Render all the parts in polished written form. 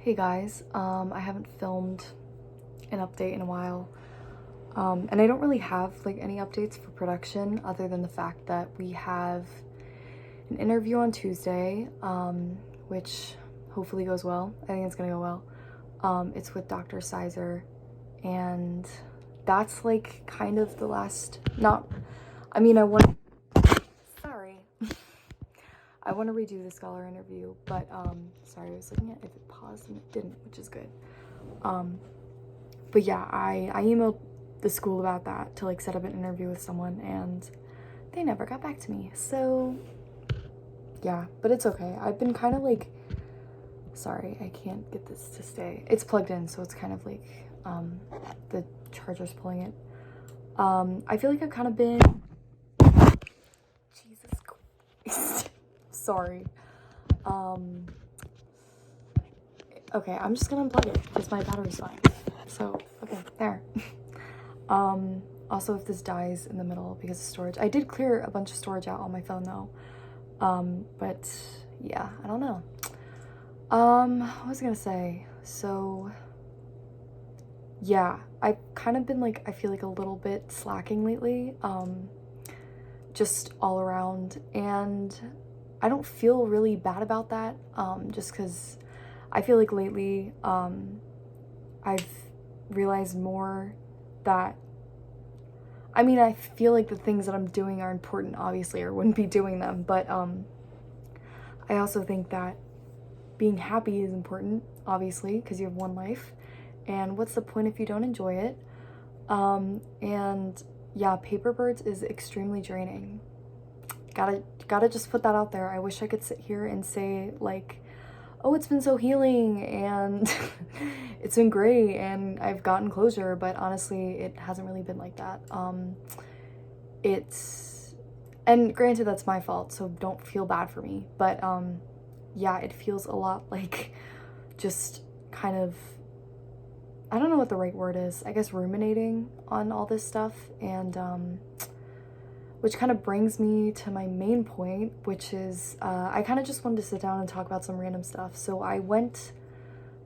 Hey guys, I haven't filmed an update in a while, and I don't really have like any updates for production other than the fact that we have an interview on Tuesday, which hopefully goes well. I think it's gonna go well. It's with Dr. Sizer, and that's like kind of the last, I want, sorry. I want to redo the scholar interview, but sorry, I was looking at if it paused and it didn't, which is good. But yeah, I emailed the school about that to like set up an interview with someone, and they never got back to me. So yeah, but it's okay. I've been kind of like, sorry, I can't get this to stay. It's plugged in, so it's kind of like the charger's pulling it. I feel like I've kind of been, Jesus Christ. Sorry. Okay, I'm just gonna unplug it because my battery's fine. So, okay, there. Also if this dies in the middle because of storage. I did clear a bunch of storage out on my phone though. But yeah, I don't know. What was I gonna say? So, yeah, I've kind of been like, I feel like a little bit slacking lately. Just all around, and I don't feel really bad about that, just because I feel like lately I've realized more that, I feel like the things that I'm doing are important, obviously, or wouldn't be doing them, but I also think that being happy is important, obviously, because you have one life, and what's the point if you don't enjoy it? And yeah, paper birds is extremely draining. Gotta just put that out there. I wish I could sit here and say like, oh, it's been so healing and it's been great and I've gotten closure, but honestly, it hasn't really been like that. And granted, that's my fault, so don't feel bad for me, but yeah, it feels a lot like just kind of, I don't know what the right word is, I guess ruminating on all this stuff, and which kind of brings me to my main point, which is I kind of just wanted to sit down and talk about some random stuff. So I went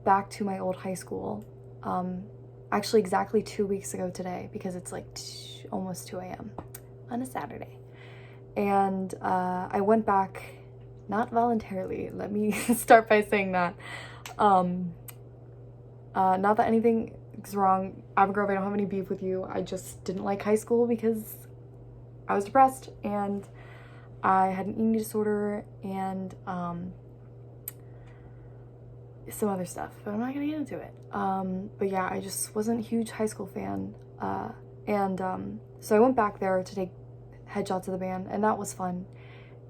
back to my old high school, actually exactly 2 weeks ago today, because it's like almost 2 a.m. on a Saturday. And I went back, not voluntarily, let me start by saying that. Not that anything is wrong, Abigail, I don't have any beef with you. I just didn't like high school because I was depressed and I had an eating disorder and some other stuff, but I'm not gonna get into it. But yeah, I just wasn't a huge high school fan. So I went back there to take headshots of the band, and that was fun.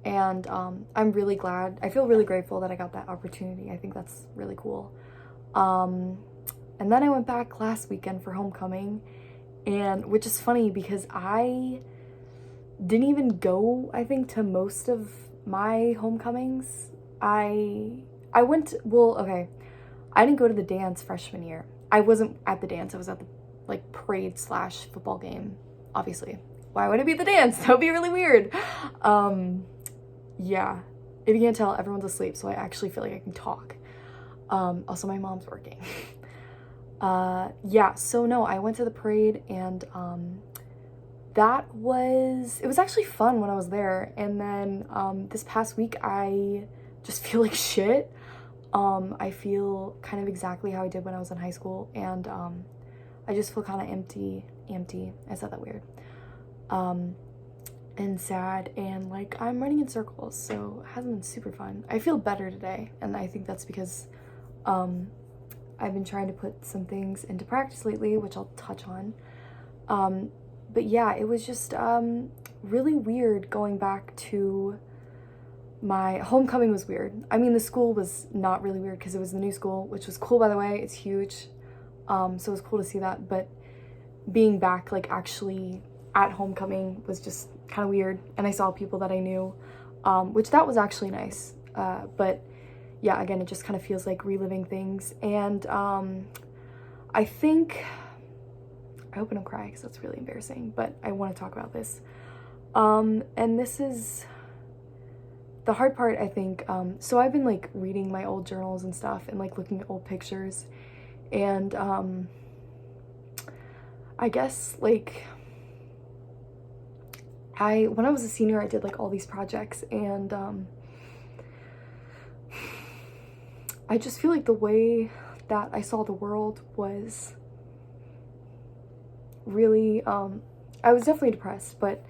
And I'm really glad, I feel really grateful that I got that opportunity. I think that's really cool. And then I went back last weekend for homecoming, and which is funny because I didn't even go, I think, to most of my homecomings. I went, well, okay, I didn't go to the dance freshman year. I wasn't at the dance, I was at the like parade / football game, obviously. Why would it be the dance? That would be really weird. Yeah, if you can't tell, everyone's asleep, so I actually feel like I can talk. Also my mom's working. Yeah, so no, I went to the parade, and it was actually fun when I was there. And then this past week I just feel like shit. I feel kind of exactly how I did when I was in high school, and I just feel kind of empty, I said that weird, and sad, and like I'm running in circles, so it hasn't been super fun. I feel better today, and I think that's because I've been trying to put some things into practice lately, which I'll touch on. But yeah, it was just really weird going back to my homecoming. Was weird. I mean, the school was not really weird because it was the new school, which was cool, by the way. It's huge. So it was cool to see that. But being back, like actually at homecoming, was just kind of weird. And I saw people that I knew, which that was actually nice. But yeah, again, it just kind of feels like reliving things. And I think, I hope I don't cry because that's really embarrassing, but I want to talk about this. And this is the hard part, I think, so I've been like reading my old journals and stuff and like looking at old pictures, and I guess like when I was a senior, I did like all these projects, and I just feel like the way that I saw the world was really, I was definitely depressed, but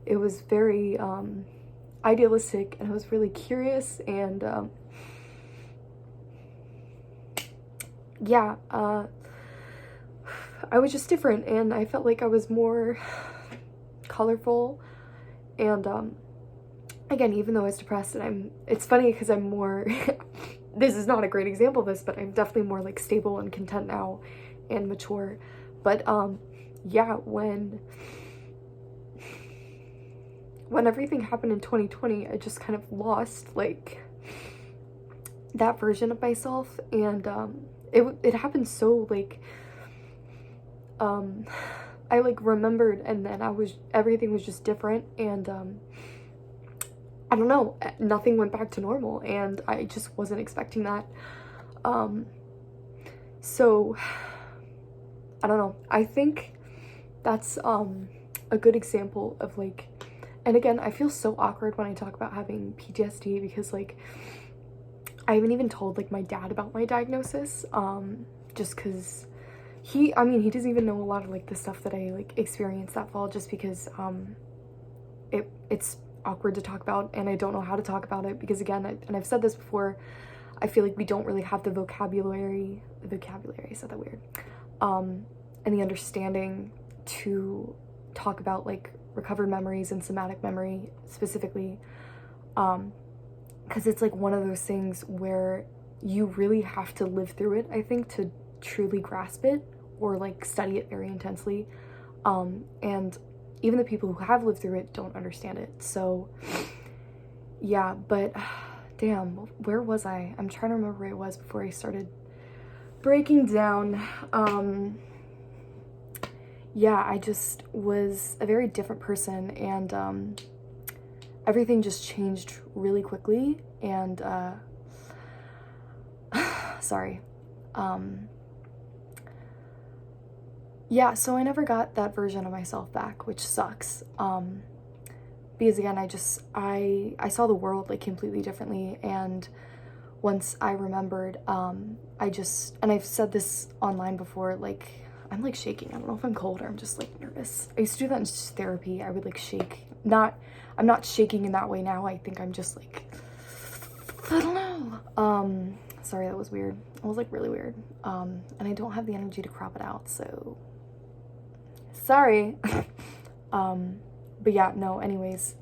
it was very idealistic, and I was really curious, and yeah, I was just different, and I felt like I was more colorful, and again, even though I was depressed, and it's funny because I'm more this is not a great example of this, but I'm definitely more like stable and content now and mature. But yeah, when everything happened in 2020, I just kind of lost like that version of myself, and it happened so like I like remembered, and then everything was just different, and I don't know, nothing went back to normal, and I just wasn't expecting that. So I don't know, I think that's a good example of like, and again, I feel so awkward when I talk about having PTSD, because like I haven't even told like my dad about my diagnosis, just because he doesn't even know a lot of like the stuff that I like experienced that fall, just because it's awkward to talk about, and I don't know how to talk about it, because again, and I've said this before, I feel like we don't really have the vocabulary, I said that weird, and the understanding to talk about like recovered memories and somatic memory specifically, because it's like one of those things where you really have to live through it, I think, to truly grasp it, or like study it very intensely, and even the people who have lived through it don't understand it. So yeah, but damn, where was I? I'm trying to remember where it was before I started breaking down. Yeah, I just was a very different person, and everything just changed really quickly, and sorry. Yeah, so I never got that version of myself back, which sucks. Because again, I saw the world like completely differently, and once I remembered, and I've said this online before, like, I'm like shaking. I don't know if I'm cold or I'm just like nervous. I used to do that in therapy. I would like shake. I'm not shaking in that way now. I think I'm just like, I don't know. Sorry, that was weird. It was like really weird. And I don't have the energy to crop it out, so sorry. But yeah, no, anyways,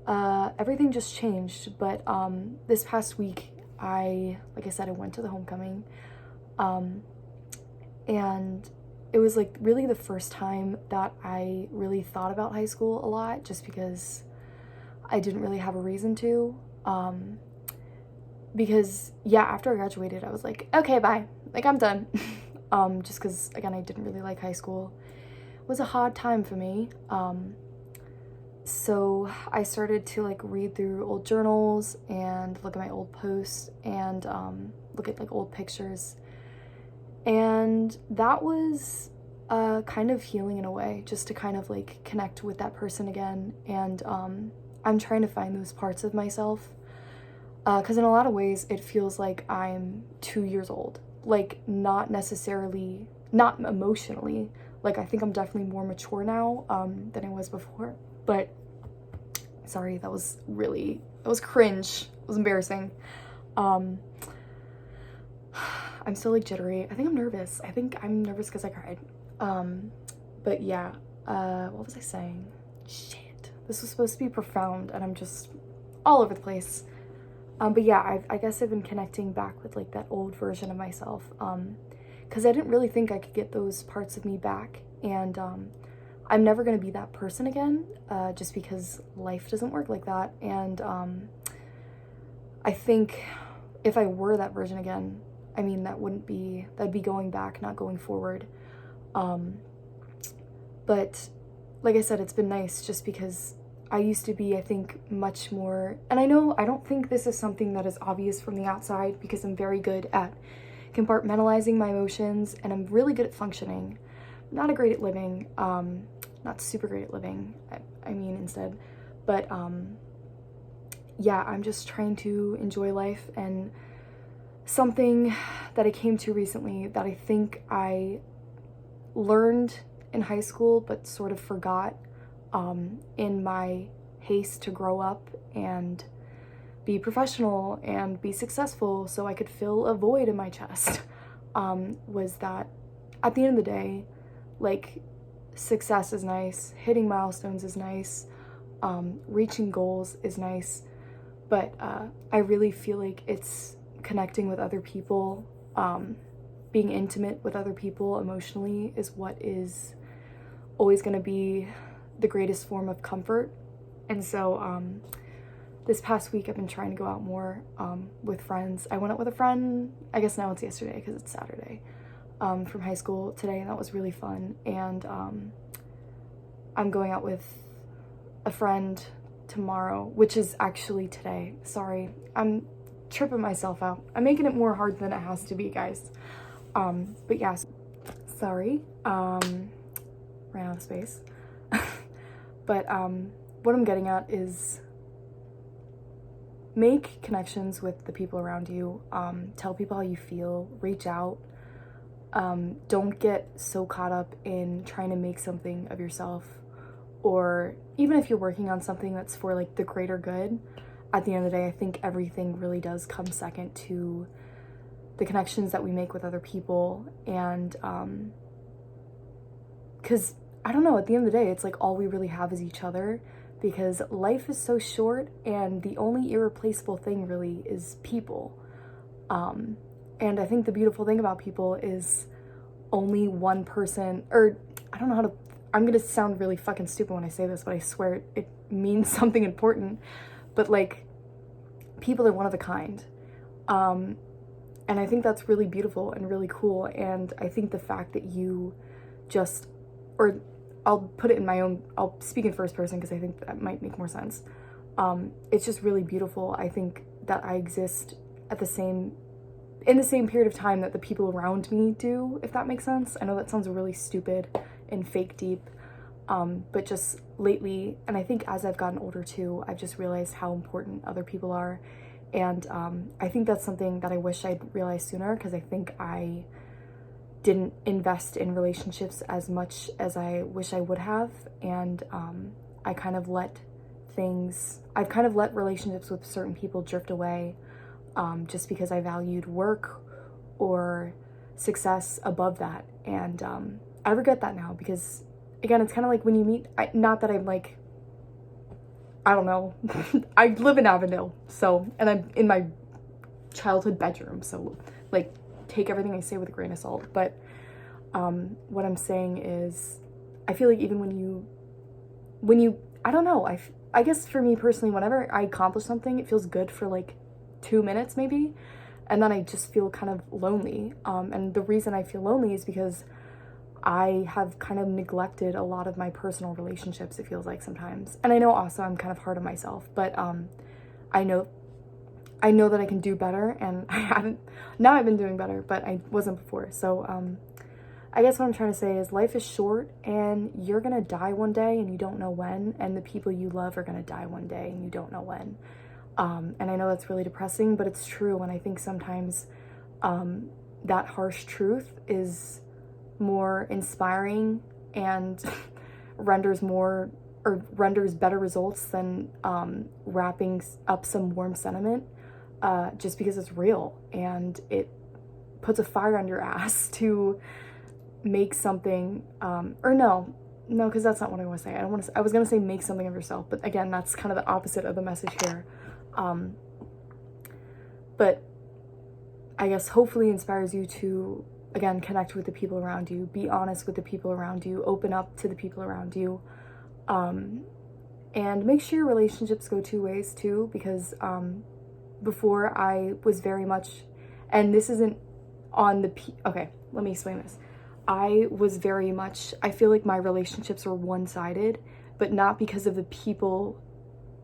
everything just changed. But this past week, like I said, I went to the homecoming, and it was like really the first time that I really thought about high school a lot, just because I didn't really have a reason to. Because yeah, after I graduated, I was like, okay, bye, like I'm done. Just because again, I didn't really like high school. It was a hard time for me. So I started to like read through old journals and look at my old posts, and look at like old pictures, and that was kind of healing in a way, just to kind of like connect with that person again. And I'm trying to find those parts of myself, because in a lot of ways it feels like I'm 2 years old, like not necessarily, not emotionally, like I think I'm definitely more mature now than I was before. But sorry, that was cringe. It was embarrassing. I'm still like jittery. I think I'm nervous. I think I'm nervous because I cried. But yeah, what was I saying? Shit. This was supposed to be profound, and I'm just all over the place. But yeah, I guess I've been connecting back with like that old version of myself, because I didn't really think I could get those parts of me back, and I'm never going to be that person again, just because life doesn't work like that. And I think if I were that version again, I mean, that'd be going back, not going forward. But like I said, it's been nice just because I used to be, I think, much more, and I know I don't think this is something that is obvious from the outside because I'm very good at compartmentalizing my emotions and I'm really good at functioning. Not a great at living, not super great at living, I mean instead, but yeah, I'm just trying to enjoy life. And something that I came to recently that I think I learned in high school but sort of forgot in my haste to grow up and be professional and be successful so I could fill a void in my chest, was that at the end of the day, like, success is nice, hitting milestones is nice, reaching goals is nice, but I really feel like it's connecting with other people, being intimate with other people emotionally is what is always going to be the greatest form of comfort. And so this past week I've been trying to go out more with friends. I went out with a friend, I guess now it's yesterday because it's Saturday, from high school today, and that was really fun. And I'm going out with a friend tomorrow, which is actually today. Sorry, I'm tripping myself out. I'm making it more hard than it has to be, guys. But yeah, sorry, ran out of space. But what I'm getting at is make connections with the people around you, tell people how you feel, reach out, don't get so caught up in trying to make something of yourself, or even if you're working on something that's for like the greater good, at the end of the day, I think everything really does come second to the connections that we make with other people. And because I don't know, at the end of the day, it's like all we really have is each other, because life is so short and the only irreplaceable thing really is people. And I think the beautiful thing about people is only one person, or I don't know how to, I'm gonna sound really fucking stupid when I say this, but I swear it means something important, but like, people are one of a kind. And I think that's really beautiful and really cool. And I think the fact that you just, or I'll put it in my own, I'll speak in first person because I think that might make more sense. It's just really beautiful. I think that I exist in the same period of time that the people around me do, if that makes sense. I know that sounds really stupid and fake deep, but just lately, and I think as I've gotten older too, I've just realized how important other people are. And I think that's something that I wish I'd realized sooner, because I think I didn't invest in relationships as much as I wish I would have. And I've kind of let relationships with certain people drift away, just because I valued work or success above that. And I regret that now, because again, it's kind of like when you meet, not that I'm like, I don't know, I live in Avondale, so, and I'm in my childhood bedroom, so like, take everything I say with a grain of salt. But what I'm saying is, I feel like even when you I don't know, I guess for me personally, whenever I accomplish something, it feels good for like 2 minutes maybe, and then I just feel kind of lonely. And the reason I feel lonely is because I have kind of neglected a lot of my personal relationships, it feels like sometimes. And I know also I'm kind of hard on myself, but I know that I can do better, and I haven't. Now I've been doing better, but I wasn't before. So I guess what I'm trying to say is life is short, and you're gonna die one day and you don't know when, and the people you love are gonna die one day and you don't know when. And I know that's really depressing, but it's true. And I think sometimes that harsh truth is more inspiring and renders better results than wrapping up some warm sentiment, just because it's real, and it puts a fire under your ass to make something, or no, because that's not what I want to say. I was going to say make something of yourself, but again, that's kind of the opposite of the message here. But I guess hopefully inspires you to, again, connect with the people around you, be honest with the people around you, open up to the people around you, and make sure your relationships go 2 ways too, because before I was very much, and this isn't on the okay, let me explain this. I feel like my relationships were one-sided, but not because of the people,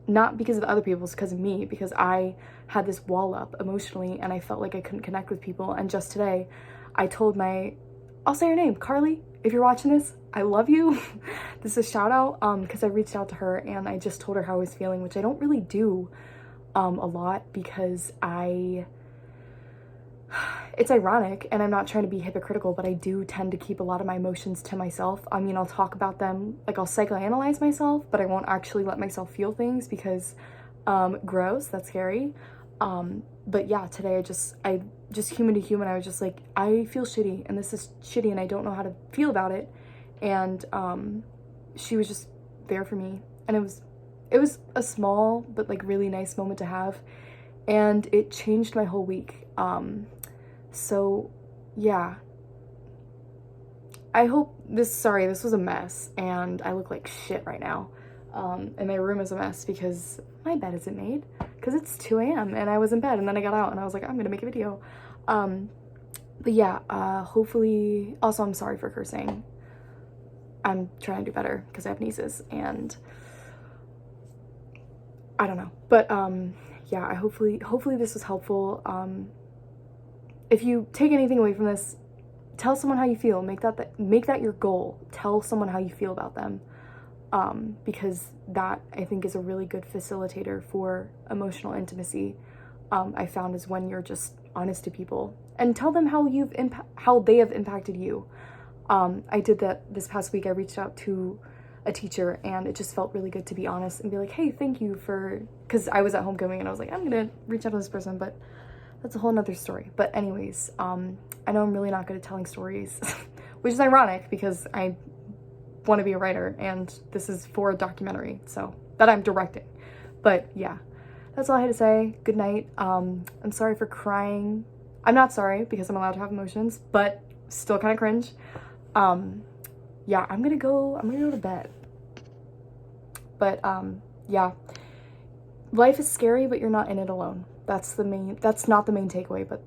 not because of other people, it's because of me, because I had this wall up emotionally and I felt like I couldn't connect with people. And just today, I told I'll say her name, Carly, if you're watching this, I love you. This is a shout out, because I reached out to her and I just told her how I was feeling, which I don't really do a lot, because it's ironic, and I'm not trying to be hypocritical, but I do tend to keep a lot of my emotions to myself. I mean, I'll talk about them, like I'll psychoanalyze myself, but I won't actually let myself feel things because, gross, that's scary. But yeah, today I just human to human, I was just like, I feel shitty, and this is shitty, and I don't know how to feel about it. And, she was just there for me, and it was a small, but like really nice moment to have, and it changed my whole week. So yeah, I hope sorry, this was a mess and I look like shit right now. And my room is a mess because my bed isn't made, because it's 2 a.m. and I was in bed, and then I got out and I was like, I'm gonna make a video. But yeah, hopefully, also I'm sorry for cursing. I'm trying to do better because I have nieces and I don't know. But yeah, hopefully this was helpful. If you take anything away from this, tell someone how you feel. Make that your goal. Tell someone how you feel about them, because that, I think, is a really good facilitator for emotional intimacy. I found is when you're just honest to people and tell them how they have impacted you. I did that this past week. I reached out to a teacher and it just felt really good to be honest and be like, hey, thank you because I was at homecoming and I was like, I'm gonna reach out to this person, but that's a whole nother story. But anyways, I know I'm really not good at telling stories, which is ironic because I want to be a writer and this is for a documentary, so that I'm directing. But yeah, that's all I had to say. Good night. I'm sorry for crying. I'm not sorry because I'm allowed to have emotions, but still kind of cringe. Yeah, I'm gonna go to bed. But yeah, life is scary, but you're not in it alone. That's not the main takeaway, but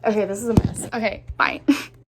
okay, this is a mess. Okay, bye.